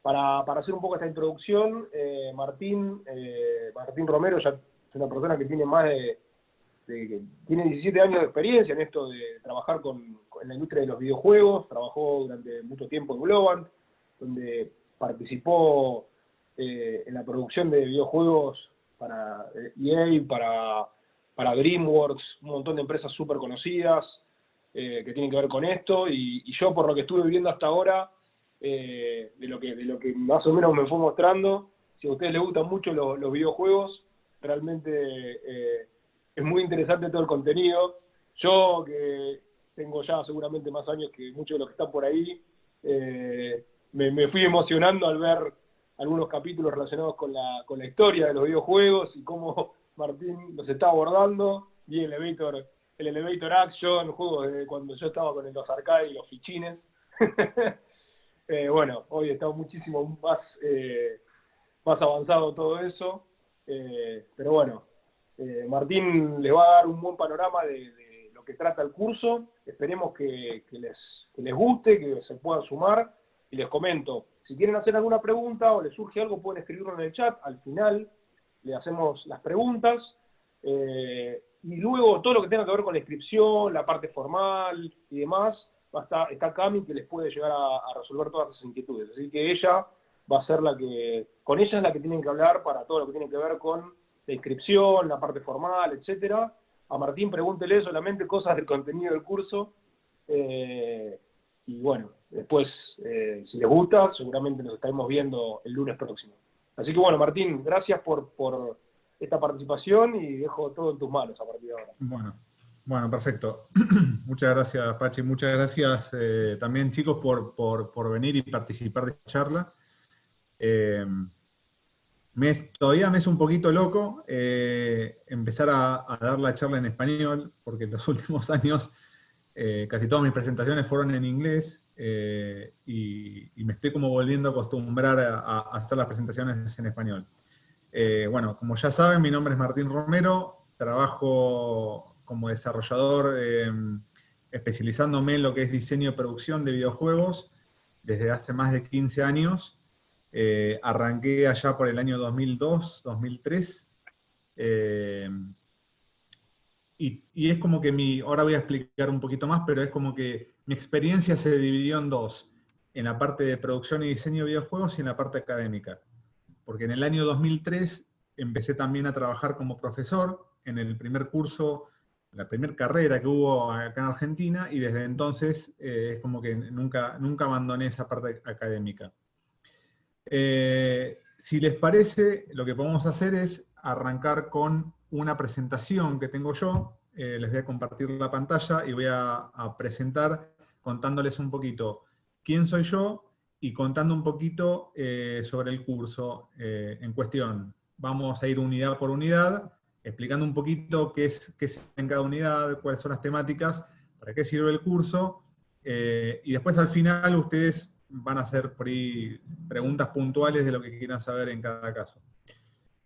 para hacer un poco esta introducción, Martín Romero ya es una persona que tiene que tiene 17 años de experiencia en esto de trabajar en la industria de los videojuegos. Trabajó durante mucho tiempo en Globant, donde participó en la producción de videojuegos para EA, para DreamWorks, un montón de empresas súper conocidas que tienen que ver con esto, y yo, por lo que estuve viendo hasta ahora, de lo que más o menos me fue mostrando, si a ustedes les gustan mucho los videojuegos, realmente es muy interesante todo el contenido. Yo, que tengo ya seguramente más años que muchos de los que están por ahí, me fui emocionando al ver algunos capítulos relacionados con la historia de los videojuegos y cómo Martín los está abordando. Vi el Elevator Action, juegos de cuando yo estaba con los arcades y los fichines. Bueno, hoy está muchísimo más avanzado todo eso. Pero bueno, Martín les va a dar un buen panorama de lo que trata el curso. Esperemos que les guste, que se puedan sumar. Y les comento, si quieren hacer alguna pregunta o les surge algo, pueden escribirlo en el chat. Al final le hacemos las preguntas. Y luego todo lo que tenga que ver con la inscripción, la parte formal y demás, está Cami, que les puede llegar a resolver todas esas inquietudes. Así que ella va a ser con ella es la que tienen que hablar para todo lo que tiene que ver con la inscripción, la parte formal, etcétera. A Martín pregúntele solamente cosas del contenido del curso. Y bueno, después, si les gusta, seguramente nos estaremos viendo el lunes próximo. Así que bueno, Martín, gracias por esta participación y dejo todo en tus manos a partir de ahora. Bueno, perfecto. Muchas gracias, Pachi. Muchas gracias también, chicos, por venir y participar de esta charla. Todavía me es un poquito loco empezar a dar la charla en español, porque en los últimos años casi todas mis presentaciones fueron en inglés, y me estoy como volviendo a acostumbrar a hacer las presentaciones en español. Bueno, como ya saben, mi nombre es Martín Romero, trabajo como desarrollador especializándome en lo que es diseño y producción de videojuegos desde hace más de 15 años. Arranqué allá por el año 2002, 2003, y es como que ahora voy a explicar un poquito más, pero es como que mi experiencia se dividió en dos, en la parte de producción y diseño de videojuegos y en la parte académica. Porque en el año 2003 empecé también a trabajar como profesor en el primer curso, la primera carrera que hubo acá en Argentina, y desde entonces es como que nunca abandoné esa parte académica. Si les parece, lo que podemos hacer es arrancar con una presentación que tengo yo. Les voy a compartir la pantalla y voy a presentar contándoles un poquito quién soy yo y contando un poquito sobre el curso en cuestión. Vamos a ir unidad por unidad, explicando un poquito qué es en cada unidad, cuáles son las temáticas, para qué sirve el curso, y después al final ustedes van a hacer por ahí preguntas puntuales de lo que quieran saber en cada caso.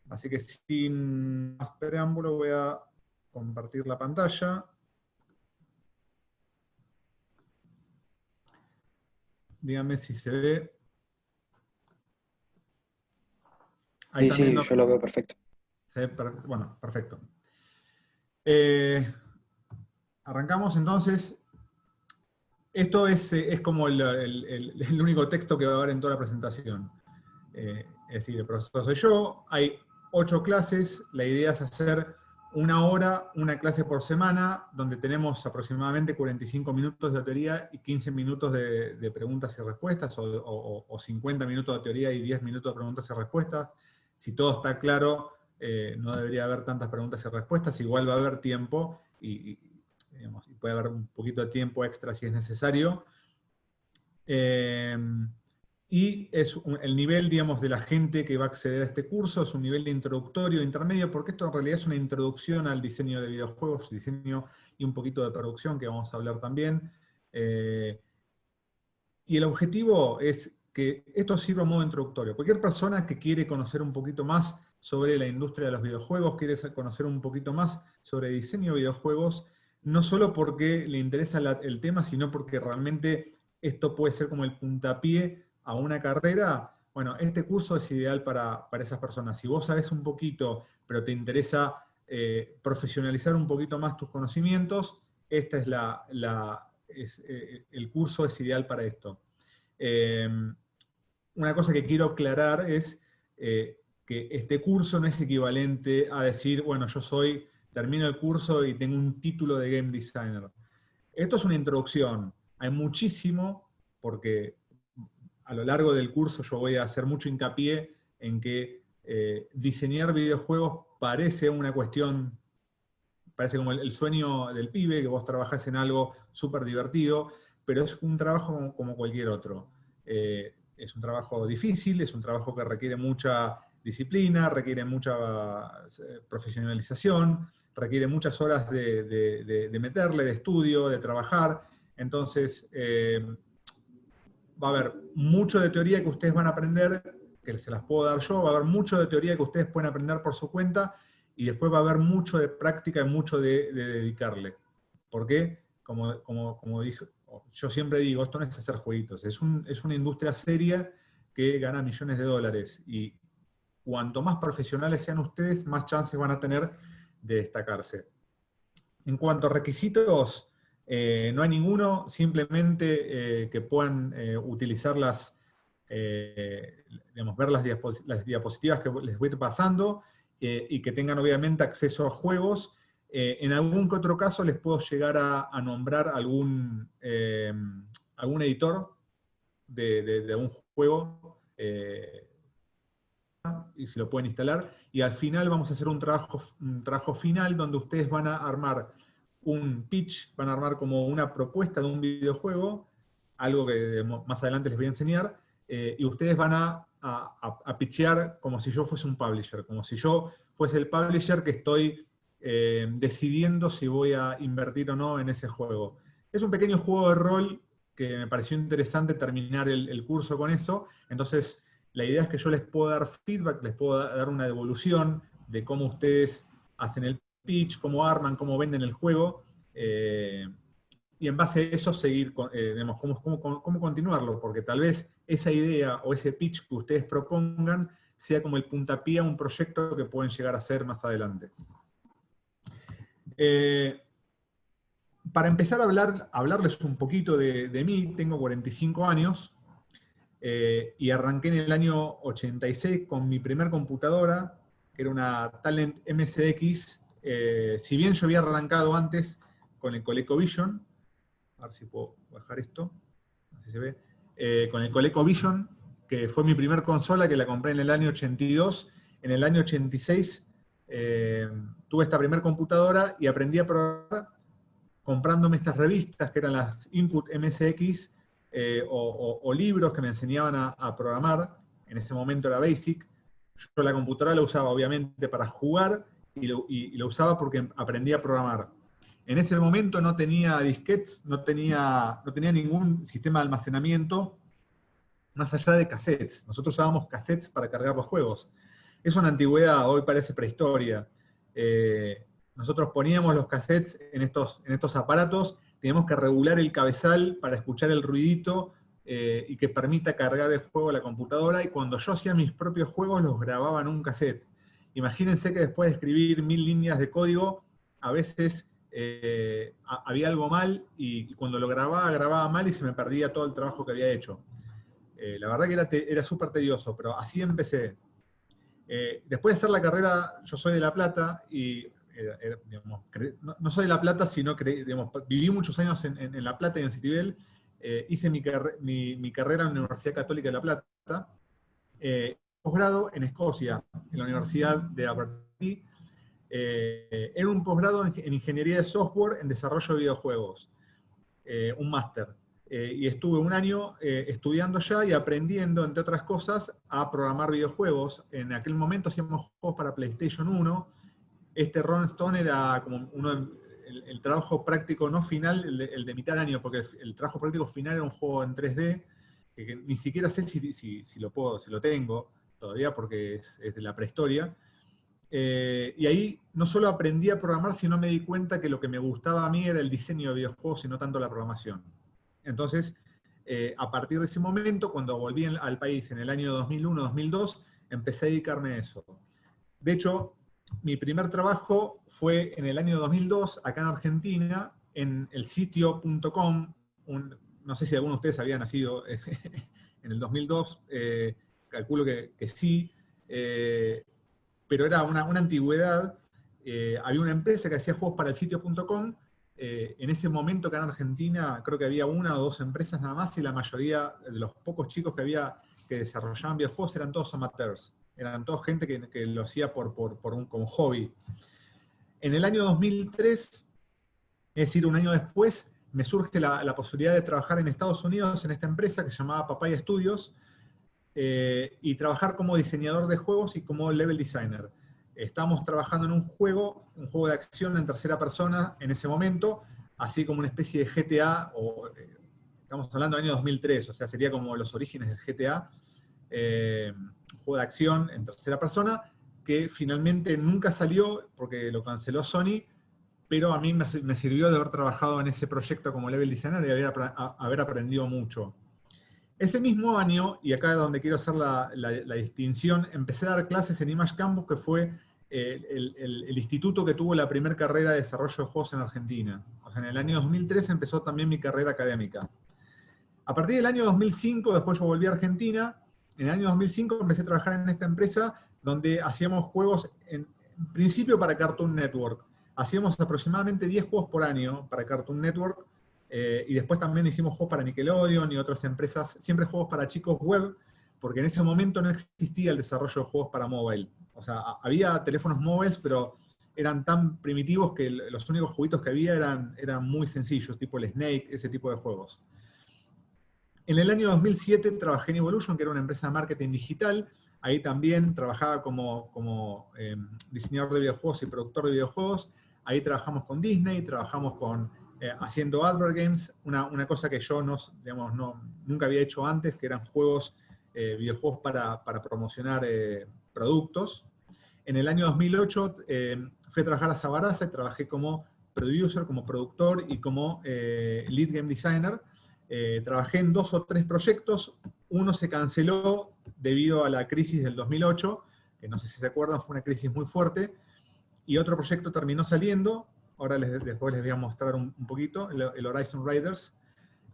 Así que sin más preámbulo voy a compartir la pantalla. Díganme si se ve. Ahí sí, yo lo veo perfecto. Bueno, perfecto. Arrancamos entonces. Esto es como el único texto que va a haber en toda la presentación. Es decir, el profesor soy yo, hay 8 clases, la idea es hacer una hora, una clase por semana, donde tenemos aproximadamente 45 minutos de teoría y 15 minutos de preguntas y respuestas, o 50 minutos de teoría y 10 minutos de preguntas y respuestas. Si todo está claro, no debería haber tantas preguntas y respuestas, igual va a haber tiempo, y puede haber un poquito de tiempo extra si es necesario. Y es el nivel, digamos, de la gente que va a acceder a este curso, es un nivel de introductorio, intermedio, porque esto en realidad es una introducción al diseño de videojuegos, diseño y un poquito de producción, que vamos a hablar también. Y el objetivo es que esto sirva a modo introductorio. Cualquier persona que quiere conocer un poquito más sobre la industria de los videojuegos, quiere conocer un poquito más sobre diseño de videojuegos, no solo porque le interesa el tema, sino porque realmente esto puede ser como el puntapié a una carrera, bueno, este curso es ideal para esas personas. Si vos sabés un poquito, pero te interesa profesionalizar un poquito más tus conocimientos, esta es el curso es ideal para esto. Una cosa que quiero aclarar es que este curso no es equivalente a decir, bueno, termino el curso y tengo un título de Game Designer. Esto es una introducción. Hay muchísimo, porque a lo largo del curso yo voy a hacer mucho hincapié en que diseñar videojuegos parece una cuestión, parece como el sueño del pibe, que vos trabajás en algo súper divertido, pero es un trabajo como cualquier otro. Es un trabajo difícil, es un trabajo que requiere mucha disciplina, requiere mucha profesionalización, requiere muchas horas de meterle, de estudio, de trabajar. Entonces, va a haber mucho de teoría que ustedes van a aprender, que se las puedo dar yo, va a haber mucho de teoría que ustedes pueden aprender por su cuenta, y después va a haber mucho de práctica y mucho de dedicarle. ¿Por qué? Como dije, yo siempre digo, esto no es hacer jueguitos, es una industria seria que gana millones de dólares, y cuanto más profesionales sean ustedes, más chances van a tener de destacarse. En cuanto a requisitos, no hay ninguno, simplemente que puedan utilizar ver las diapositivas que les voy pasando, y que tengan obviamente acceso a juegos. En algún que otro caso les puedo llegar a nombrar algún editor de un juego, y si lo pueden instalar, y al final vamos a hacer un trabajo final donde ustedes van a armar un pitch, van a armar como una propuesta de un videojuego, algo que más adelante les voy a enseñar, y ustedes van a pitchear como si yo fuese un publisher, como si yo fuese el publisher que estoy decidiendo si voy a invertir o no en ese juego. Es un pequeño juego de rol que me pareció interesante terminar el curso con eso. Entonces, la idea es que yo les puedo dar feedback, les puedo dar una devolución de cómo ustedes hacen el pitch, cómo arman, cómo venden el juego, y en base a eso seguir, digamos, cómo continuarlo, porque tal vez esa idea o ese pitch que ustedes propongan sea como el puntapié a un proyecto que pueden llegar a hacer más adelante. Para empezar a hablarles un poquito de mí, tengo 45 años, y arranqué en el año 86 con mi primer computadora, que era una Talent MSX. Si bien yo había arrancado antes con el ColecoVision, a ver si puedo bajar esto, así se ve, con el ColecoVision, que fue mi primer consola, que la compré en el año 82. En el año 86 tuve esta primer computadora y aprendí a programar comprándome estas revistas que eran las Input MSX, o libros que me enseñaban a programar. En ese momento era BASIC. Yo la computadora la usaba obviamente para jugar, y lo usaba porque aprendí a programar. En ese momento no tenía disquetes, no tenía ningún sistema de almacenamiento más allá de cassettes. Nosotros usábamos cassettes para cargar los juegos. Es una antigüedad, hoy parece prehistoria. Nosotros poníamos los cassettes en estos aparatos, teníamos que regular el cabezal para escuchar el ruidito, y que permita cargar el juego a la computadora, y cuando yo hacía mis propios juegos los grababa en un cassette. Imagínense que después de escribir 1000 líneas de código, a veces había algo mal, y cuando lo grababa mal y se me perdía todo el trabajo que había hecho. La verdad que era súper tedioso, pero así empecé. Después de hacer la carrera, yo soy de La Plata, y digamos, no soy de La Plata, sino que digamos, viví muchos años en La Plata y en Citibel. Hice mi carrera en la Universidad Católica de La Plata, posgrado en Escocia, en la Universidad de Aberdeen. Era un posgrado en Ingeniería de Software en Desarrollo de Videojuegos, un máster. Y estuve un año estudiando ya y aprendiendo, entre otras cosas, a programar videojuegos. En aquel momento hacíamos juegos para PlayStation 1. Rolling Stone era como el trabajo práctico no final, el de mitad de año, porque el trabajo práctico final era un juego en 3D, que ni siquiera sé si lo tengo todavía, porque es de la prehistoria. Y ahí no solo aprendí a programar, sino me di cuenta que lo que me gustaba a mí era el diseño de videojuegos y no tanto la programación. Entonces, A partir de ese momento, cuando volví al país en el año 2001-2002, empecé a dedicarme a eso. De hecho, mi primer trabajo fue en el año 2002, acá en Argentina, en el sitio.com. No sé si alguno de ustedes había nacido en el 2002, calculo que sí, pero era una antigüedad. Había una empresa que hacía juegos para el sitio.com. En ese momento acá en Argentina creo que había una o dos empresas nada más, y la mayoría de los pocos chicos que había que desarrollaban videojuegos eran todos amateurs. Eran todos gente que lo hacía como hobby. En el año 2003, es decir, un año después, me surge la posibilidad de trabajar en Estados Unidos en esta empresa que se llamaba Papaya Studios, y trabajar como diseñador de juegos y como level designer. Estábamos trabajando en un juego de acción en tercera persona en ese momento, así como una especie de GTA, estamos hablando del año 2003, o sea, sería como los orígenes del GTA, un juego de acción en tercera persona, que finalmente nunca salió porque lo canceló Sony, pero a mí me sirvió de haber trabajado en ese proyecto como level designer y haber aprendido mucho. Ese mismo año, y acá es donde quiero hacer la distinción, empecé a dar clases en Image Campus, que fue el instituto que tuvo la primera carrera de desarrollo de juegos en Argentina. O sea, en el año 2003 empezó también mi carrera académica. A partir del año 2005, después yo volví a Argentina. En el año 2005 empecé a trabajar en esta empresa donde hacíamos juegos, en principio para Cartoon Network. Hacíamos aproximadamente 10 juegos por año para Cartoon Network, y después también hicimos juegos para Nickelodeon y otras empresas, siempre juegos para chicos web, porque en ese momento no existía el desarrollo de juegos para mobile. O sea, había teléfonos móviles, pero eran tan primitivos que los únicos jueguitos que había eran muy sencillos, tipo el Snake, ese tipo de juegos. En el año 2007 trabajé en Evolution, que era una empresa de marketing digital. Ahí también trabajaba como diseñador de videojuegos y productor de videojuegos. Ahí trabajamos con Disney, trabajamos haciendo Advert Games, una cosa que yo nunca había hecho antes, que eran videojuegos para promocionar productos. En el año 2008 fui a trabajar a Sabarasa y trabajé como producer, como productor y como lead game designer. Trabajé en 2 o 3 proyectos. Uno se canceló debido a la crisis del 2008, que no sé si se acuerdan, fue una crisis muy fuerte, y otro proyecto terminó saliendo. Ahora después les voy a mostrar un poquito, el Horizon Raiders.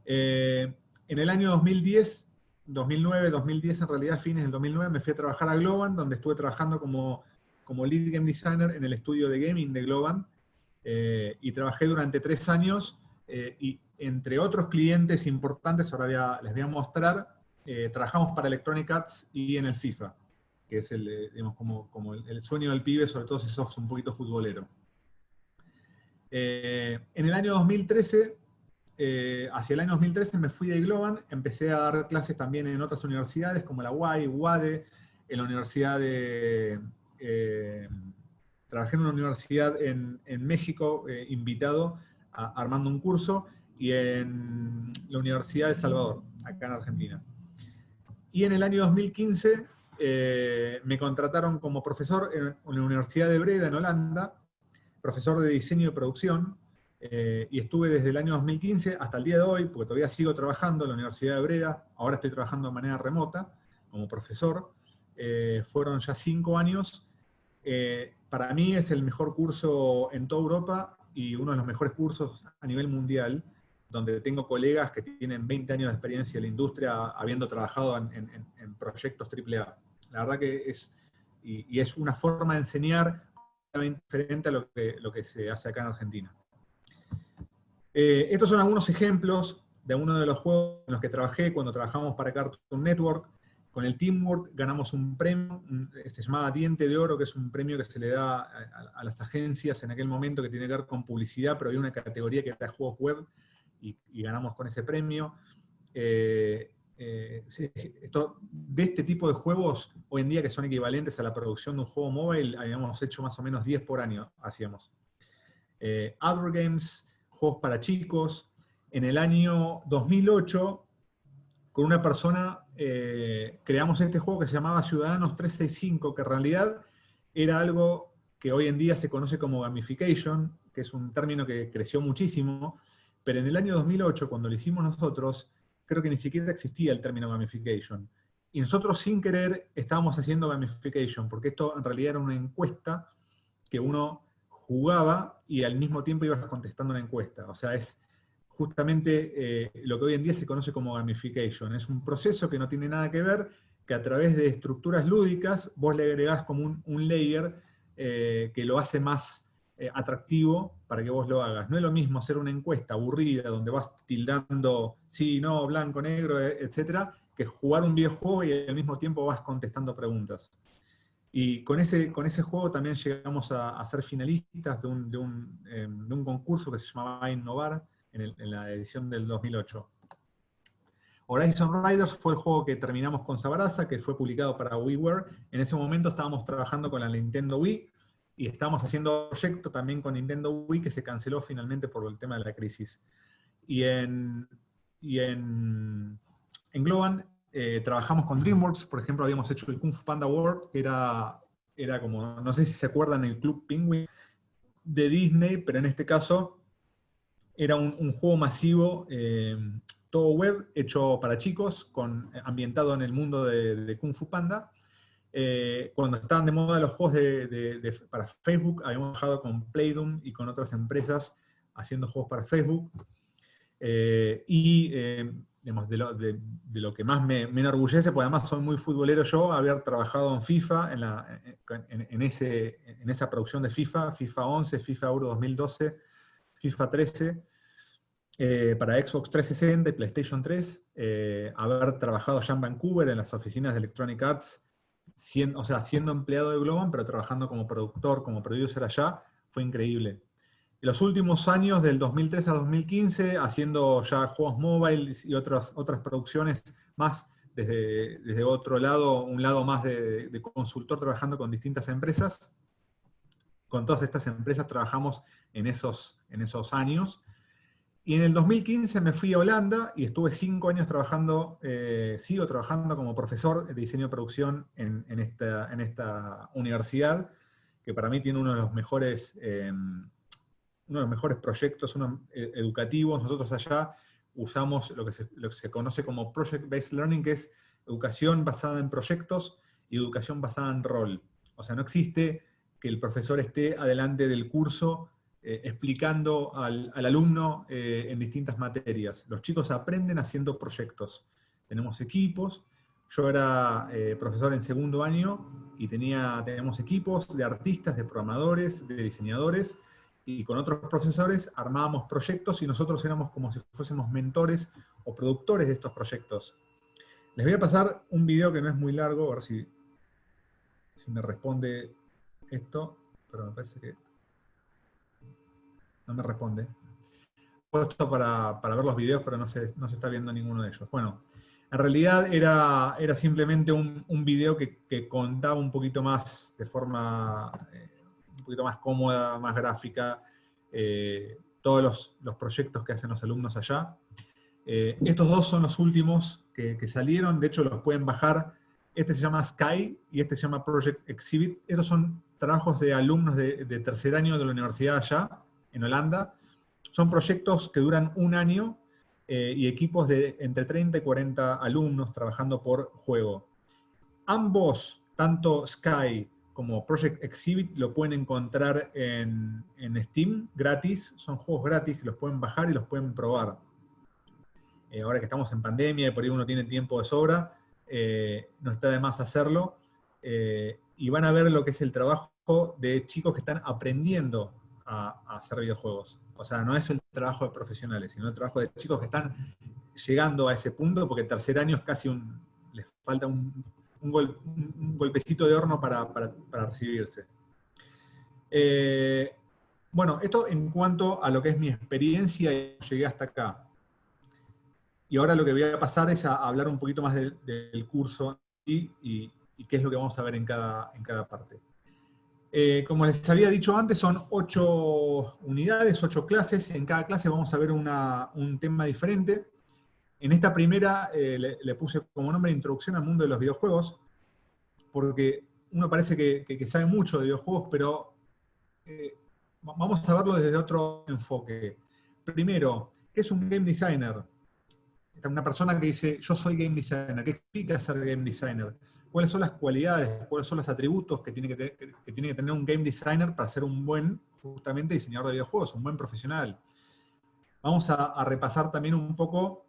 En el año 2010, 2009, 2010 en realidad, fines del 2009, me fui a trabajar a Globant, donde estuve trabajando como lead game designer en el estudio de gaming de Globant, y trabajé durante 3 años, y entre otros clientes importantes, ahora les voy a mostrar, trabajamos para Electronic Arts y en el FIFA, que es como el sueño del pibe, sobre todo si sos un poquito futbolero. En el año 2013, hacia el año 2013 me fui de Globant, empecé a dar clases también en otras universidades como la UAI, UADE, en la universidad trabajé en una universidad en México, invitado armando un curso, y en la Universidad de Salvador, acá en Argentina. Y en el año 2015 me contrataron como profesor en la Universidad de Breda, en Holanda, profesor de diseño y producción, y estuve desde el año 2015 hasta el día de hoy, porque todavía sigo trabajando en la Universidad de Breda. Ahora estoy trabajando de manera remota como profesor. Fueron ya 5 años. Para mí es el mejor curso en toda Europa y uno de los mejores cursos a nivel mundial, donde tengo colegas que tienen 20 años de experiencia en la industria, habiendo trabajado en proyectos AAA. La verdad que es una forma de enseñar completamente diferente a lo que se hace acá en Argentina. Estos son algunos ejemplos de uno de los juegos en los que trabajé cuando trabajamos para Cartoon Network. Con el Teamwork ganamos un premio, se llamaba Diente de Oro, que es un premio que se le da a las agencias en aquel momento, que tiene que ver con publicidad, pero había una categoría que era juegos web, y ganamos con ese premio. De este tipo de juegos, hoy en día, que son equivalentes a la producción de un juego móvil, habíamos hecho más o menos 10 por año, hacíamos. Advert Games, juegos para chicos. En el año 2008, con una persona, creamos este juego que se llamaba Ciudadanos 365, que en realidad era algo que hoy en día se conoce como gamification, que es un término que creció muchísimo, pero en el año 2008, cuando lo hicimos nosotros, creo que ni siquiera existía el término gamification. Y nosotros sin querer estábamos haciendo gamification, porque esto en realidad era una encuesta que uno jugaba y al mismo tiempo ibas contestando una encuesta. O sea, es justamente lo que hoy en día se conoce como gamification. Es un proceso que no tiene nada que ver, que a través de estructuras lúdicas vos le agregás como un layer que lo hace más atractivo para que vos lo hagas. No es lo mismo hacer una encuesta aburrida donde vas tildando sí, no, blanco, negro, etcétera, que jugar un videojuego y al mismo tiempo vas contestando preguntas. Y con ese juego también llegamos a ser finalistas de un concurso que se llamaba Innovar en la edición del 2008. Horizon Riders fue el juego que terminamos con Sabrasa, que fue publicado para WiiWare. En ese momento estábamos trabajando con la Nintendo Wii y estábamos haciendo proyecto también con Nintendo Wii que se canceló finalmente por el tema de la crisis. Y en Globan trabajamos con DreamWorks, por ejemplo, habíamos hecho el Kung Fu Panda World, que era como, no sé si se acuerdan, el Club Penguin de Disney, pero en este caso era un juego masivo, todo web, hecho para chicos, ambientado en el mundo de Kung Fu Panda. Cuando estaban de moda los juegos para Facebook, habíamos trabajado con Playdom y con otras empresas haciendo juegos para Facebook. Digamos, de lo que más me enorgullece, porque además soy muy futbolero yo, haber trabajado en FIFA, en esa producción de FIFA 11, FIFA Euro 2012, FIFA 13, para Xbox 360 y PlayStation 3, haber trabajado allá en Vancouver, en las oficinas de Electronic Arts, siendo empleado de Globan, pero trabajando como productor, como producer allá, fue increíble. En los últimos años, del 2003 a 2015, haciendo ya juegos móviles y otras producciones más desde otro lado, un lado más de consultor, trabajando con distintas empresas. Con todas estas empresas trabajamos en esos años. Y en el 2015 me fui a Holanda y estuve 5 años sigo trabajando como profesor de diseño de producción en esta universidad, que para mí tiene uno de los mejores proyectos educativos. Nosotros allá usamos lo que se conoce como Project-Based Learning, que es educación basada en proyectos y educación basada en rol. O sea, no existe que el profesor esté adelante del curso explicando al alumno en distintas materias. Los chicos aprenden haciendo proyectos. Tenemos equipos. Yo era profesor en segundo año y teníamos equipos de artistas, de programadores, de diseñadores, y con otros profesores armábamos proyectos y nosotros éramos como si fuésemos mentores o productores de estos proyectos. Les voy a pasar un video que no es muy largo, a ver si me responde esto, pero me parece que no me responde. He puesto para ver los videos, pero no se está viendo ninguno de ellos. Bueno, en realidad era simplemente un video que contaba un poquito más de forma un poquito más cómoda, más gráfica, todos los proyectos que hacen los alumnos allá. Estos dos son los últimos que salieron, de hecho los pueden bajar. Este se llama Sky y este se llama Project Exhibit. Estos son trabajos de alumnos de tercer año de la universidad allá, en Holanda. Son proyectos que duran 1 año y equipos de entre 30 y 40 alumnos trabajando por juego. Ambos, tanto Sky como Project Exhibit, lo pueden encontrar en Steam, gratis. Son juegos gratis que los pueden bajar y los pueden probar. Ahora que estamos en pandemia y por ahí uno tiene tiempo de sobra, no está de más hacerlo. Y van a ver lo que es el trabajo de chicos que están aprendiendo a hacer videojuegos. O sea, no es el trabajo de profesionales, sino el trabajo de chicos que están llegando a ese punto, porque el tercer año es casi les falta un golpecito de horno para recibirse. Bueno, esto en cuanto a lo que es mi experiencia, llegué hasta acá. Y ahora lo que voy a pasar es a hablar un poquito más del curso y qué es lo que vamos a ver en cada parte. Como les había dicho antes, son 8 unidades, 8 clases. En cada clase vamos a ver un tema diferente. En esta primera le puse como nombre Introducción al mundo de los videojuegos, porque uno parece que sabe mucho de videojuegos, pero vamos a verlo desde otro enfoque. Primero, ¿qué es un game designer? está una persona que dice, yo soy game designer, ¿qué explica ser game designer? ¿Cuáles son las cualidades, cuáles son los atributos que tiene que tener un game designer para ser un buen, justamente, diseñador de videojuegos, un buen profesional? Vamos a repasar también un poco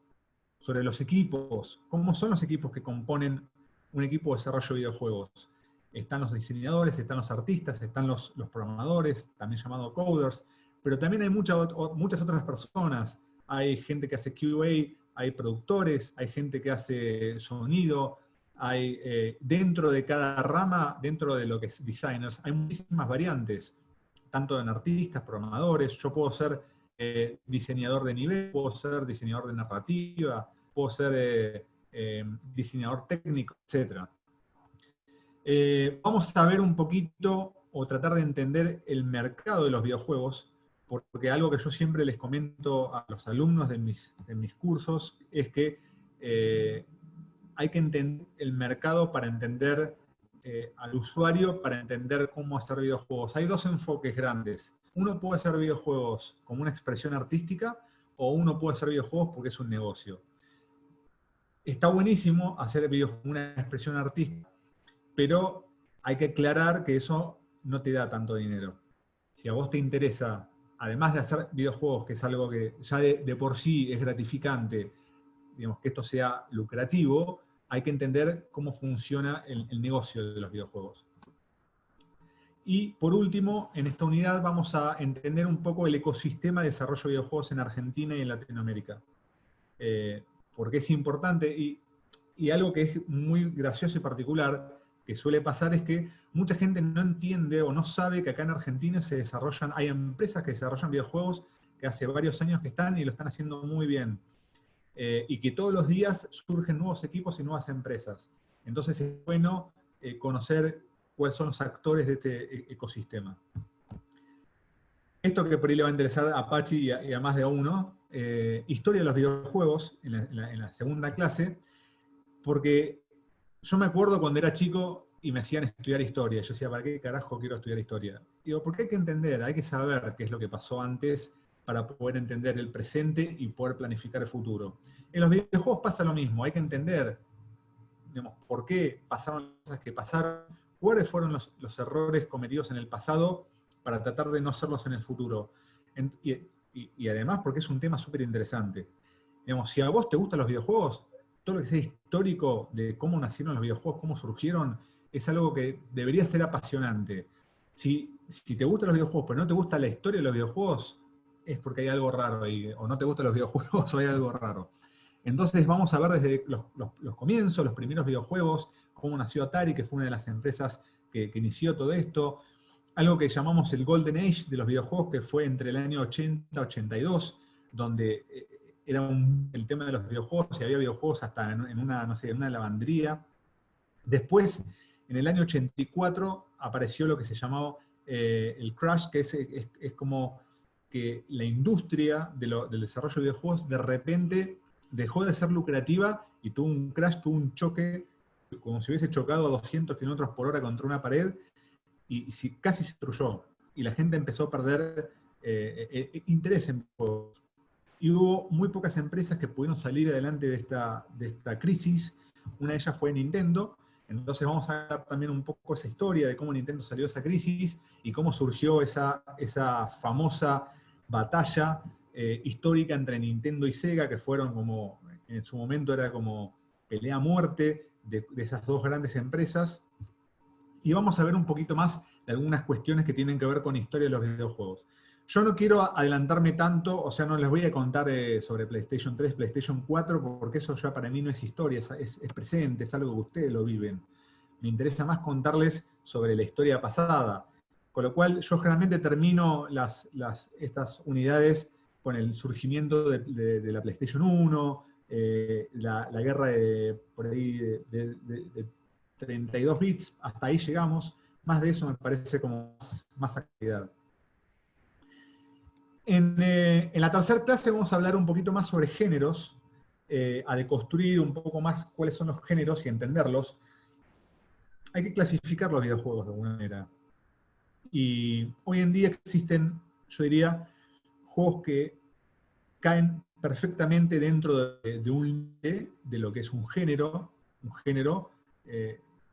sobre los equipos. ¿Cómo son los equipos que componen un equipo de desarrollo de videojuegos? Están los diseñadores, están los artistas, están los programadores, también llamados coders, pero también hay muchas otras personas. Hay gente que hace QA, hay productores, hay gente que hace sonido, hay dentro de cada rama, dentro de lo que es designers, hay muchísimas variantes, tanto en artistas, programadores. Yo puedo ser diseñador de nivel, puedo ser diseñador de narrativa, puedo ser diseñador técnico, etc. Vamos a ver un poquito o tratar de entender el mercado de los videojuegos, porque algo que yo siempre les comento a los alumnos de mis cursos es que hay que entender el mercado para entender al usuario, para entender cómo hacer videojuegos. Hay dos enfoques grandes. Uno puede hacer videojuegos como una expresión artística, o uno puede hacer videojuegos porque es un negocio. Está buenísimo hacer videojuegos como una expresión artística, pero hay que aclarar que eso no te da tanto dinero. Si a vos te interesa, además de hacer videojuegos, que es algo que ya de por sí es gratificante, digamos, que esto sea lucrativo, hay que entender cómo funciona el negocio de los videojuegos. Y por último, en esta unidad vamos a entender un poco el ecosistema de desarrollo de videojuegos en Argentina y en Latinoamérica. Porque es importante, y algo que es muy gracioso y particular, que suele pasar, es que mucha gente no entiende o no sabe que acá en Argentina hay empresas que desarrollan videojuegos que hace varios años que están y lo están haciendo muy bien. Y que todos los días surgen nuevos equipos y nuevas empresas. Entonces es bueno conocer cuáles son los actores de este ecosistema. Esto que por ahí le va a interesar a Pachi y a más de uno, historia de los videojuegos, en la segunda clase, porque yo me acuerdo cuando era chico y me hacían estudiar historia. Yo decía, ¿para qué carajo quiero estudiar historia? Digo, porque hay que entender, hay que saber qué es lo que pasó antes para poder entender el presente y poder planificar el futuro. En los videojuegos pasa lo mismo, hay que entender, digamos, por qué pasaron las cosas que pasaron, cuáles fueron los errores cometidos en el pasado para tratar de no hacerlos en el futuro. Y además porque es un tema súper interesante. Digamos, si a vos te gustan los videojuegos, todo lo que sea histórico de cómo nacieron los videojuegos, cómo surgieron, es algo que debería ser apasionante. Si te gustan los videojuegos, pero no te gusta la historia de los videojuegos, es porque hay algo raro ahí, o no te gustan los videojuegos o hay algo raro. Entonces vamos a ver desde los comienzos, los primeros videojuegos, cómo nació Atari, que fue una de las empresas que inició todo esto. Algo que llamamos el Golden Age de los videojuegos, que fue entre el año 80 y 82, donde era el tema de los videojuegos, y había videojuegos hasta en una lavandería. Después, en el año 84, apareció lo que se llamaba el crash, que es como que la industria del desarrollo de videojuegos de repente dejó de ser lucrativa y tuvo un crash, tuvo un choque, como si hubiese chocado a 200 km por hora contra una pared, y casi se destruyó. Y la gente empezó a perder interés en juegos. Y hubo muy pocas empresas que pudieron salir adelante de esta crisis. Una de ellas fue Nintendo. Entonces vamos a ver también un poco esa historia de cómo Nintendo salió de esa crisis y cómo surgió esa famosa batalla histórica entre Nintendo y Sega, que fueron como, en su momento era como pelea a muerte de esas dos grandes empresas. Y vamos a ver un poquito más de algunas cuestiones que tienen que ver con historia de los videojuegos. Yo no quiero adelantarme tanto, o sea, no les voy a contar sobre PlayStation 3, PlayStation 4, porque eso ya para mí no es historia, es presente, es algo que ustedes lo viven. Me interesa más contarles sobre la historia pasada. Con lo cual, yo generalmente termino estas unidades con el surgimiento de la PlayStation 1, la guerra por ahí de 32 bits, hasta ahí llegamos. Más de eso me parece como más actividad. En la tercera clase vamos a hablar un poquito más sobre géneros, a deconstruir un poco más cuáles son los géneros y entenderlos. Hay que clasificar los videojuegos de alguna manera. Y hoy en día existen, yo diría, juegos que caen perfectamente dentro de un límite de lo que es un género,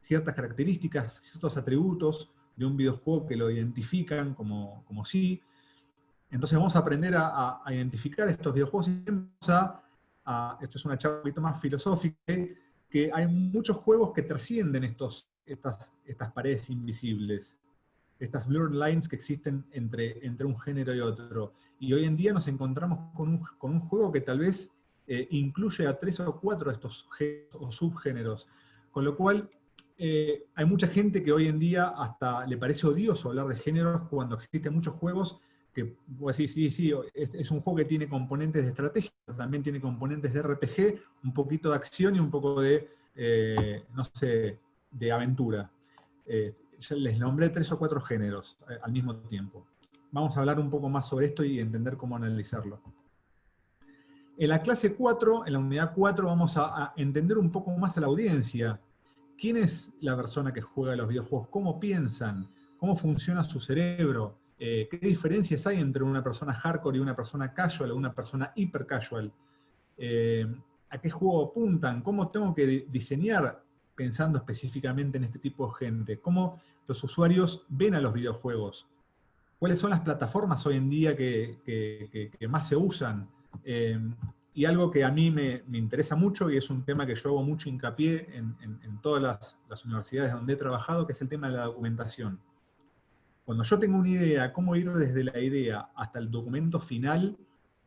ciertas características, ciertos atributos de un videojuego que lo identifican como sí. Entonces vamos a aprender a identificar estos videojuegos y vamos esto es una charla un poquito más filosófica, que hay muchos juegos que trascienden estas paredes invisibles, estas blurred lines que existen entre un género y otro. Y hoy en día nos encontramos con un juego que tal vez incluye a 3 o 4 de estos géneros o subgéneros. Con lo cual, hay mucha gente que hoy en día hasta le parece odioso hablar de géneros cuando existen muchos juegos que vos decís, sí, es un juego que tiene componentes de estrategia, también tiene componentes de RPG, un poquito de acción y un poco de, no sé, de aventura. Ya les nombré 3 o 4 géneros al mismo tiempo. Vamos a hablar un poco más sobre esto y entender cómo analizarlo. En la clase 4, en la unidad 4, vamos a entender un poco más a la audiencia. ¿Quién es la persona que juega los videojuegos? ¿Cómo piensan? ¿Cómo funciona su cerebro? ¿Qué diferencias hay entre una persona hardcore y una persona casual o una persona hiper casual? ¿A qué juego apuntan? ¿Cómo tengo que diseñar pensando específicamente en este tipo de gente? ¿Cómo los usuarios ven a los videojuegos? ¿Cuáles son las plataformas hoy en día que más se usan? Y algo que a mí me interesa mucho, y es un tema que yo hago mucho hincapié en todas las universidades donde he trabajado, que es el tema de la documentación. Cuando yo tengo una idea, cómo ir desde la idea hasta el documento final,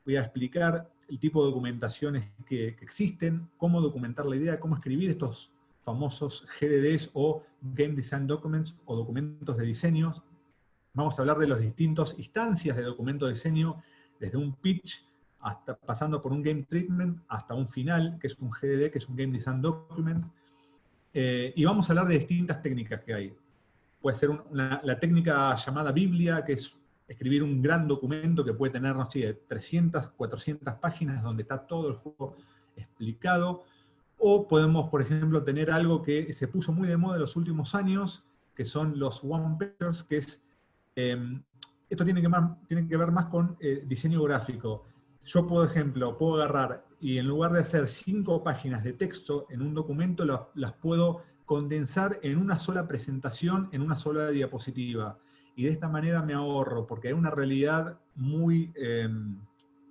voy a explicar el tipo de documentaciones que existen, cómo documentar la idea, cómo escribir estos famosos GDDs o Game Design Documents o documentos de diseños. Vamos a hablar de las distintas instancias de documento de diseño, desde un pitch, hasta pasando por un game treatment, hasta un final, que es un GDD, que es un Game Design Document. Y vamos a hablar de distintas técnicas que hay. Puede ser la técnica llamada Biblia, que es escribir un gran documento que puede tener, no sé, 300, 400 páginas donde está todo el juego explicado. O podemos, por ejemplo, tener algo que se puso muy de moda en los últimos años, que son los one-pagers, que es... esto tiene que ver más con diseño gráfico. Yo, por ejemplo, puedo agarrar y en lugar de hacer 5 páginas de texto en un documento, las puedo condensar en una sola presentación, en una sola diapositiva. Y de esta manera me ahorro, porque hay una realidad muy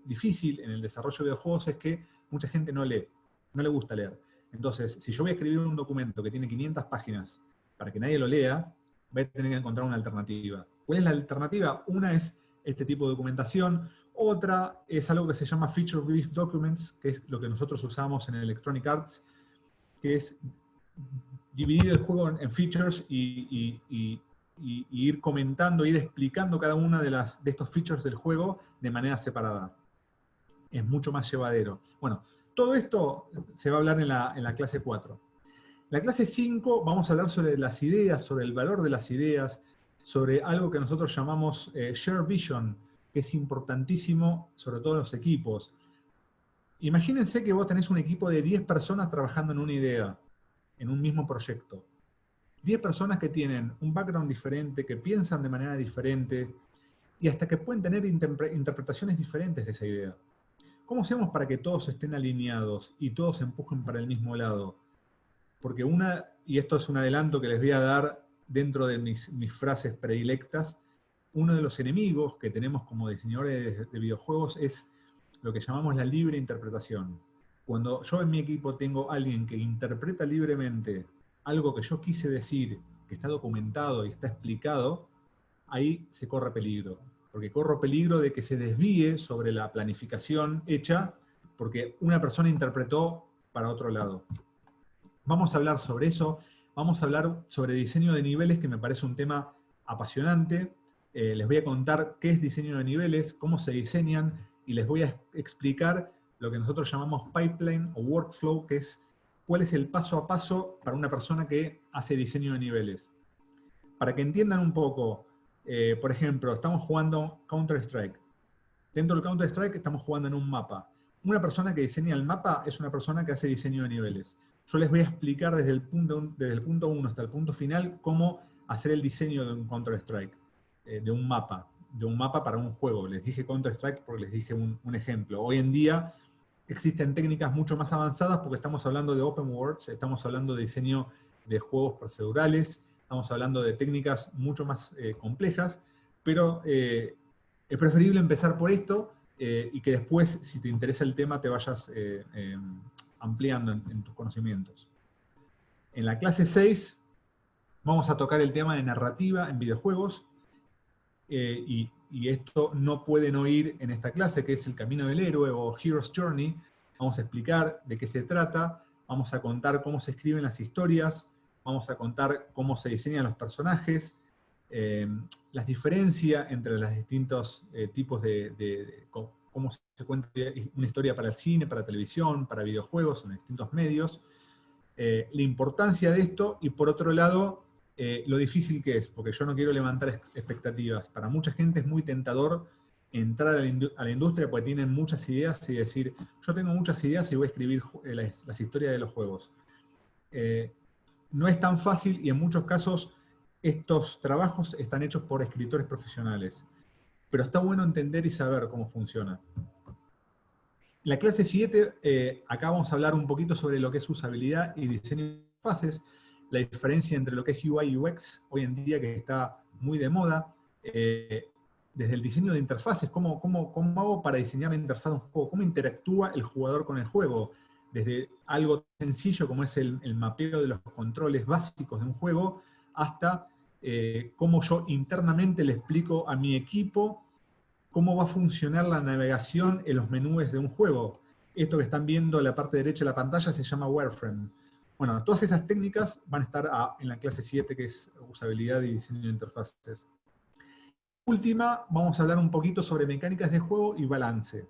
difícil en el desarrollo de videojuegos, es que mucha gente no lee, no le gusta leer. Entonces, si yo voy a escribir un documento que tiene 500 páginas para que nadie lo lea, voy a tener que encontrar una alternativa. ¿Cuál es la alternativa? Una es este tipo de documentación. Otra es algo que se llama Feature Brief Documents, que es lo que nosotros usamos en Electronic Arts, que es dividir el juego en features y ir comentando, ir explicando cada una de estos features del juego de manera separada. Es mucho más llevadero. Bueno, todo esto se va a hablar en la clase 4. En la clase 5 vamos a hablar sobre las ideas, sobre el valor de las ideas, sobre algo que nosotros llamamos Share Vision, que es importantísimo, sobre todo en los equipos. Imagínense que vos tenés un equipo de 10 personas trabajando en una idea, en un mismo proyecto. 10 personas que tienen un background diferente, que piensan de manera diferente, y hasta que pueden tener interpretaciones diferentes de esa idea. ¿Cómo hacemos para que todos estén alineados y todos se empujen para el mismo lado? Porque y esto es un adelanto que les voy a dar dentro de mis frases predilectas, uno de los enemigos que tenemos como diseñadores de videojuegos es lo que llamamos la libre interpretación. Cuando yo en mi equipo tengo alguien que interpreta libremente algo que yo quise decir, que está documentado y está explicado, ahí se corre peligro. Porque corro peligro de que se desvíe sobre la planificación hecha porque una persona interpretó para otro lado. Vamos a hablar sobre eso, vamos a hablar sobre diseño de niveles, que me parece un tema apasionante. Les voy a contar qué es diseño de niveles, cómo se diseñan, y les voy a explicar lo que nosotros llamamos pipeline o workflow, que es cuál es el paso a paso para una persona que hace diseño de niveles. Para que entiendan un poco, por ejemplo, estamos jugando Counter-Strike. Dentro del Counter-Strike estamos jugando en un mapa. Una persona que diseña el mapa es una persona que hace diseño de niveles. Yo les voy a explicar desde el punto 1 hasta el punto final cómo hacer el diseño de un Counter-Strike, de un mapa. de un mapa para un juego. Les dije Counter-Strike porque les dije un ejemplo. Hoy en día existen técnicas mucho más avanzadas porque estamos hablando de open worlds, estamos hablando de diseño de juegos procedurales, estamos hablando de técnicas mucho más complejas, pero es preferible empezar por esto y que después, si te interesa el tema, te vayas ampliando en tus conocimientos. En la clase 6 vamos a tocar el tema de narrativa en videojuegos, y esto no puede no ir en esta clase, que es el camino del héroe o Hero's Journey. Vamos a explicar de qué se trata, vamos a contar cómo se escriben las historias, vamos a contar cómo se diseñan los personajes, las diferencias entre los distintos tipos de cómo se cuenta una historia para el cine, para televisión, para videojuegos, en distintos medios, la importancia de esto, y por otro lado, lo difícil que es, porque yo no quiero levantar expectativas. Para mucha gente es muy tentador entrar a la industria porque tienen muchas ideas y decir, yo tengo muchas ideas y voy a escribir las historias de los juegos. No es tan fácil, y en muchos casos estos trabajos están hechos por escritores profesionales. Pero está bueno entender y saber cómo funciona. La clase 7, acá vamos a hablar un poquito sobre lo que es usabilidad y diseño de interfaces, la diferencia entre lo que es UI y UX hoy en día, que está muy de moda, desde el diseño de interfaces, cómo hago para diseñar la interfaz de un juego, cómo interactúa el jugador con el juego, desde algo sencillo como es el mapeo de los controles básicos de un juego, hasta cómo yo internamente le explico a mi equipo cómo va a funcionar la navegación en los menús de un juego. Esto que están viendo en la parte derecha de la pantalla se llama wireframe. Bueno, todas esas técnicas van a estar en la clase 7, que es usabilidad y diseño de interfaces. Última, vamos a hablar un poquito sobre mecánicas de juego y balance.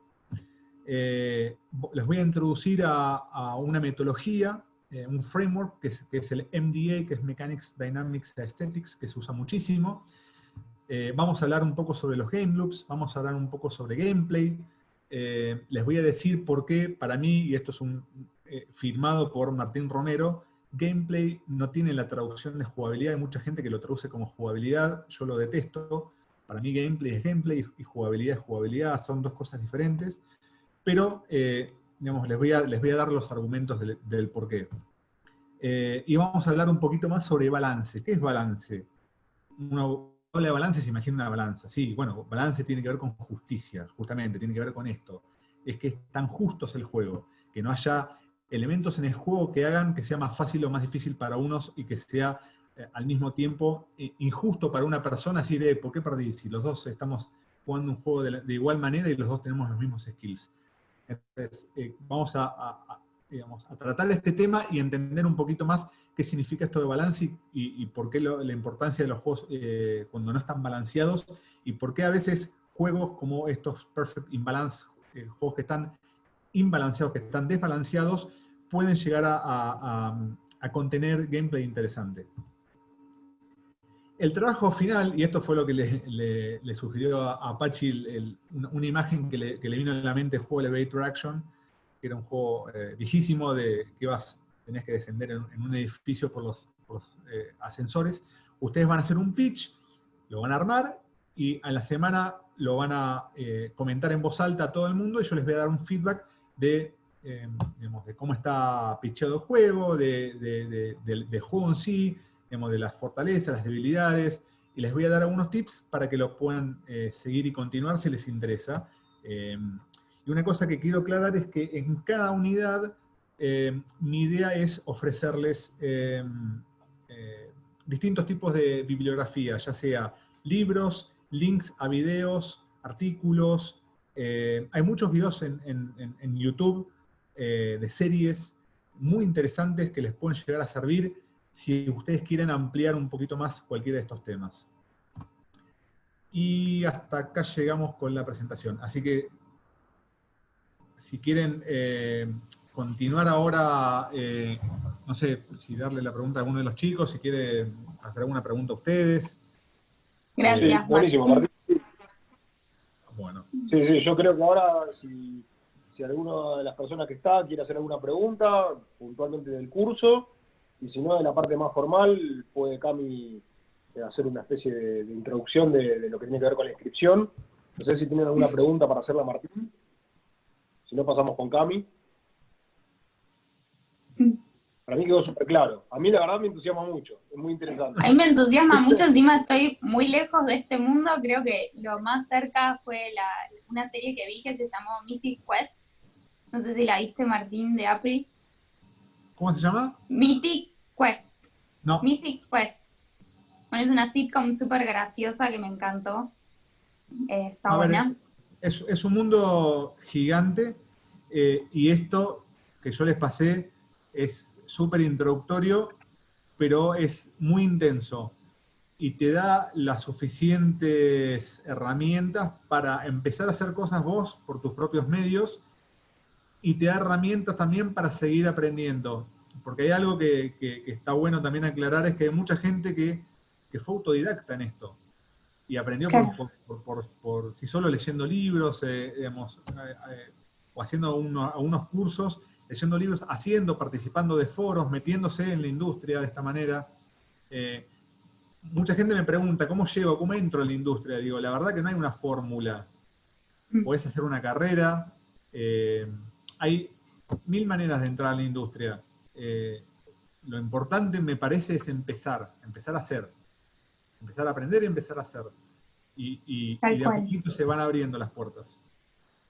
Les voy a introducir a una metodología, un framework, que es el MDA, que es Mechanics, Dynamics, Aesthetics, que se usa muchísimo. Vamos a hablar un poco sobre los game loops, vamos a hablar un poco sobre gameplay. Les voy a decir por qué, para mí, y esto es firmado por Martín Romero, gameplay no tiene la traducción de jugabilidad. Hay mucha gente que lo traduce como jugabilidad, yo lo detesto. Para mí gameplay es gameplay y jugabilidad es jugabilidad, son dos cosas diferentes. Pero, digamos, les voy a dar los argumentos del por qué. Y vamos a hablar un poquito más sobre balance. ¿Qué es balance? Uno habla de balance, se imagina una balanza. Sí, bueno, balance tiene que ver con justicia, justamente, tiene que ver con esto. Es que es tan justo el juego, que no haya elementos en el juego que hagan que sea más fácil o más difícil para unos y que sea al mismo tiempo injusto para una persona decir, ¿por qué perdí? Si los dos estamos jugando un juego de igual manera y los dos tenemos los mismos skills. Entonces, vamos digamos, a tratar este tema y entender un poquito más qué significa esto de balance y por qué la importancia de los juegos cuando no están balanceados, y por qué a veces juegos como estos Perfect Imbalance, juegos que están imbalanceados, que están desbalanceados, pueden llegar a contener gameplay interesante. El trabajo final, y esto fue lo que le sugirió a Apache, una imagen que le vino a la mente, el juego Elevator Action, que era un juego viejísimo que tenés que descender en un edificio por los ascensores. Ustedes van a hacer un pitch, lo van a armar, y a la semana lo van a comentar en voz alta a todo el mundo, y yo les voy a dar un feedback digamos, de cómo está pitchado el juego, del juego en sí, digamos, de las fortalezas, las debilidades, y les voy a dar algunos tips para que lo puedan seguir y continuar si les interesa. Y una cosa que quiero aclarar es que en cada unidad mi idea es ofrecerles distintos tipos de bibliografía, ya sea libros, links a videos, artículos. Hay muchos videos en YouTube de series muy interesantes que les pueden llegar a servir si ustedes quieren ampliar un poquito más cualquiera de estos temas. Y hasta acá llegamos con la presentación. Así que, si quieren continuar ahora, no sé, si darle la pregunta a alguno de los chicos, si quiere hacer alguna pregunta a ustedes. Gracias, buenísimo, Martín. Bueno. Sí, yo creo que ahora, si alguna de las personas que está quiere hacer alguna pregunta, puntualmente del curso, y si no, de la parte más formal, puede Cami hacer una especie de introducción de lo que tiene que ver con la inscripción. No sé si tienen alguna pregunta para hacerla a Martín. Si no, pasamos con Cami. Para mí quedó súper claro. A mí la verdad me entusiasma mucho, es muy interesante. A mí me entusiasma mucho, encima estoy muy lejos de este mundo, creo que lo más cerca fue una serie que vi que se llamó Mythic Quest. No sé si la viste, Martín, de Apri. ¿Cómo se llama? Mythic Quest. No. Mythic Quest. Bueno, es una sitcom súper graciosa que me encantó. Está buena. Es un mundo gigante y esto que yo les pasé es súper introductorio, pero es muy intenso y te da las suficientes herramientas para empezar a hacer cosas vos por tus propios medios y te da herramientas también para seguir aprendiendo. Porque hay algo que está bueno también aclarar, es que hay mucha gente que fue autodidacta en esto y aprendió Claro. por sí solo leyendo libros, digamos, o haciendo algunos cursos, leyendo libros, participando de foros, metiéndose en la industria de esta manera. Mucha gente me pregunta, ¿cómo llego, cómo entro en la industria? Digo, la verdad que no hay una fórmula. Podés hacer una carrera, hay 1000 maneras de entrar a la industria. Lo importante, me parece, es empezar a hacer. Empezar a aprender y empezar a hacer. Y de a poquito se van abriendo las puertas.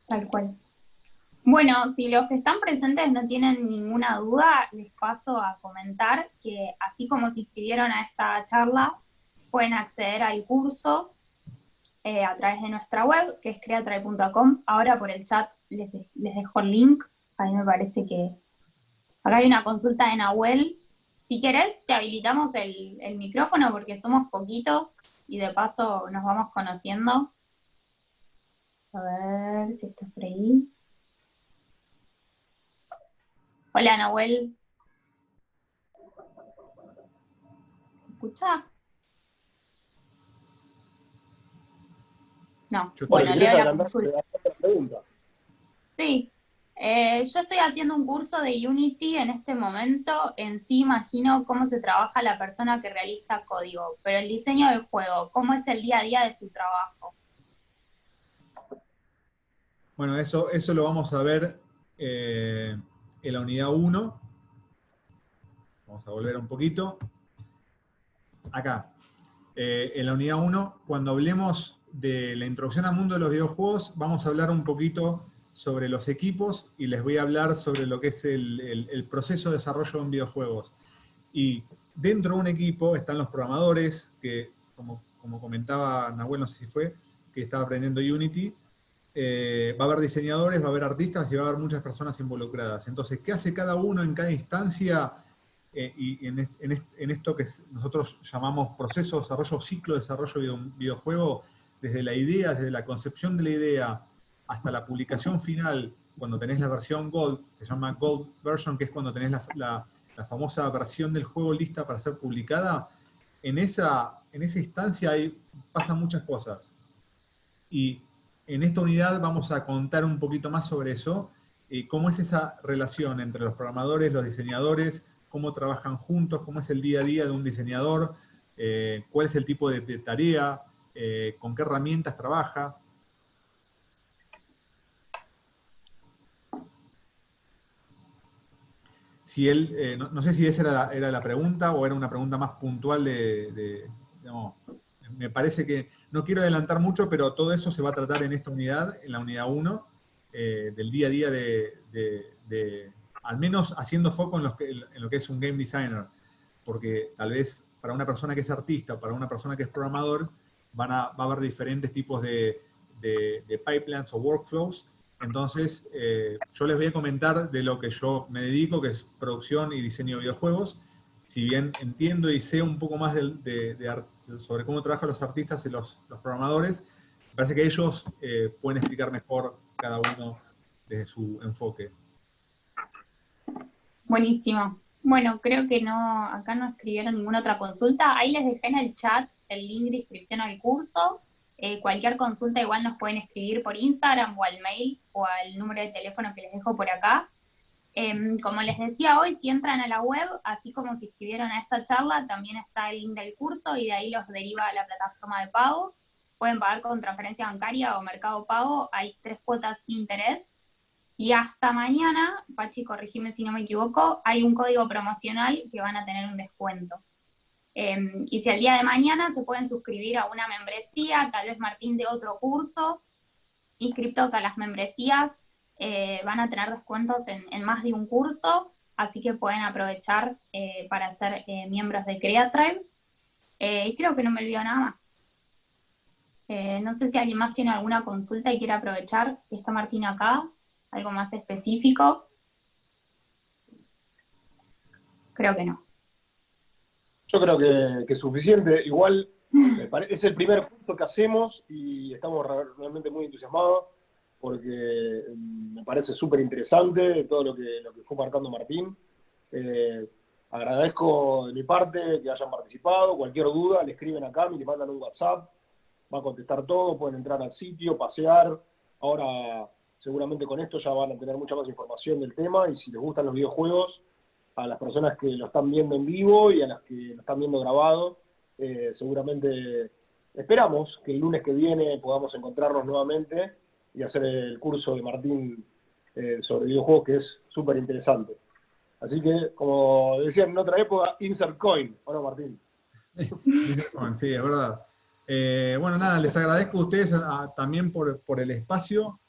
Tal cual. Bueno, si los que están presentes no tienen ninguna duda, les paso a comentar que así como se inscribieron a esta charla, pueden acceder al curso a través de nuestra web, que es creatry.com. Ahora por el chat les dejo el link. A mí me parece que acá hay una consulta de Nahuel. Si querés, te habilitamos el micrófono porque somos poquitos y de paso nos vamos conociendo. A ver si estás por ahí. Hola, Nahuel. ¿Escuchá? No. Bueno, leo la consulta. Sí. Yo estoy haciendo un curso de Unity en este momento. En sí imagino cómo se trabaja la persona que realiza código, pero el diseño del juego, ¿cómo es el día a día de su trabajo? Bueno, eso lo vamos a ver en la unidad 1. Vamos a volver un poquito. Acá. En la unidad 1, cuando hablemos de la introducción al mundo de los videojuegos, vamos a hablar un poquito sobre los equipos y les voy a hablar sobre lo que es el proceso de desarrollo de un videojuego. Y dentro de un equipo están los programadores, que como comentaba Nahuel, no sé si fue, que estaba aprendiendo Unity. Va a haber diseñadores, va a haber artistas y va a haber muchas personas involucradas. Entonces, ¿qué hace cada uno en cada instancia? Y en esto que nosotros llamamos proceso de desarrollo o ciclo de desarrollo de un videojuego, desde la idea, desde la concepción de la idea hasta la publicación final, cuando tenés la versión Gold, se llama Gold Version, que es cuando tenés la famosa versión del juego lista para ser publicada, en esa instancia pasan muchas cosas. Y en esta unidad vamos a contar un poquito más sobre eso, cómo es esa relación entre los programadores, los diseñadores, cómo trabajan juntos, cómo es el día a día de un diseñador, cuál es el tipo de tarea, con qué herramientas trabaja. Si él, no sé si esa era la pregunta o era una pregunta más puntual digamos, me parece que, no quiero adelantar mucho, pero todo eso se va a tratar en esta unidad, en la unidad 1, del día a día al menos haciendo foco en lo que es un game designer, porque tal vez para una persona que es artista, para una persona que es programador, va a haber diferentes tipos de pipelines o workflows. Entonces, yo les voy a comentar de lo que yo me dedico, que es producción y diseño de videojuegos. Si bien entiendo y sé un poco más sobre cómo trabajan los artistas y los programadores, me parece que ellos pueden explicar mejor cada uno desde su enfoque. Buenísimo. Bueno, creo que acá no escribieron ninguna otra consulta. Ahí les dejé en el chat el link de inscripción al curso. Cualquier consulta igual nos pueden escribir por Instagram o al mail o al número de teléfono que les dejo por acá. Como les decía hoy, si entran a la web, así como se inscribieron a esta charla, también está el link del curso y de ahí los deriva a la plataforma de pago. Pueden pagar con transferencia bancaria o Mercado Pago, hay 3 cuotas sin interés. Y hasta mañana, Pachi, corregime si no me equivoco, hay un código promocional que van a tener un descuento. Y si al día de mañana se pueden suscribir a una membresía, tal vez Martín de otro curso, inscriptos a las membresías, van a tener descuentos en más de un curso, así que pueden aprovechar para ser miembros de Creatribe. Y creo que no me olvido nada más. No sé si alguien más tiene alguna consulta y quiere aprovechar que está Martín acá, algo más específico. Creo que no. Yo creo que es suficiente. Igual es el primer curso que hacemos y estamos realmente muy entusiasmados porque me parece súper interesante todo lo que fue marcando Martín. Agradezco de mi parte que hayan participado. Cualquier duda le escriben acá, me mandan un WhatsApp, va a contestar todo, pueden entrar al sitio, pasear. Ahora seguramente con esto ya van a tener mucha más información del tema y si les gustan los videojuegos, a las personas que lo están viendo en vivo y a las que lo están viendo grabado, seguramente esperamos que el lunes que viene podamos encontrarnos nuevamente y hacer el curso de Martín sobre videojuegos, que es súper interesante. Así que, como decían en otra época, insert coin, ¿o no, Martín? Insert coin, sí, es verdad. Bueno, nada, les agradezco a ustedes también por el espacio,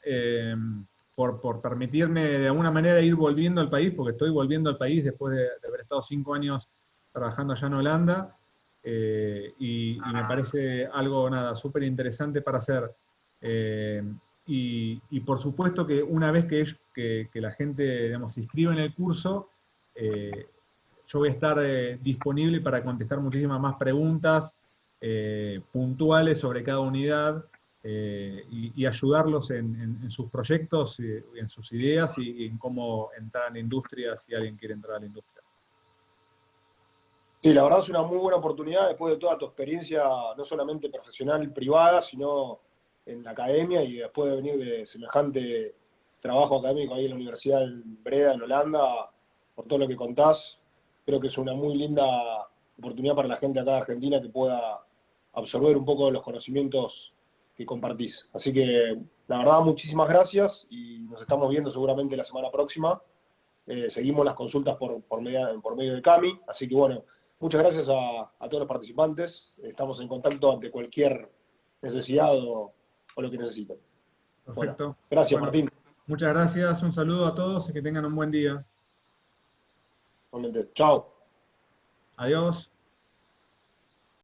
por permitirme de alguna manera ir volviendo al país, porque estoy volviendo al país después de haber estado 5 años trabajando allá en Holanda, y me parece algo, nada, súper interesante para hacer. Y por supuesto que una vez que la gente, digamos, se inscribe en el curso, yo voy a estar disponible para contestar muchísimas más preguntas puntuales sobre cada unidad y ayudarlos en sus proyectos, en sus ideas y en cómo entrar a la industria si alguien quiere entrar a la industria. Sí, la verdad es una muy buena oportunidad después de toda tu experiencia, no solamente profesional y privada, sino en la academia y después de venir de semejante trabajo académico ahí en la Universidad de Breda, en Holanda, por todo lo que contás. Creo que es una muy linda oportunidad para la gente acá de Argentina que pueda absorber un poco de los conocimientos que compartís. Así que, la verdad, muchísimas gracias y nos estamos viendo seguramente la semana próxima. Seguimos las consultas por medio de Cami, así que bueno, muchas gracias a todos los participantes. Estamos en contacto ante cualquier necesidad o lo que necesiten. Perfecto. Bueno, gracias, bueno, Martín. Muchas gracias, un saludo a todos y que tengan un buen día. Realmente. Chao. Adiós.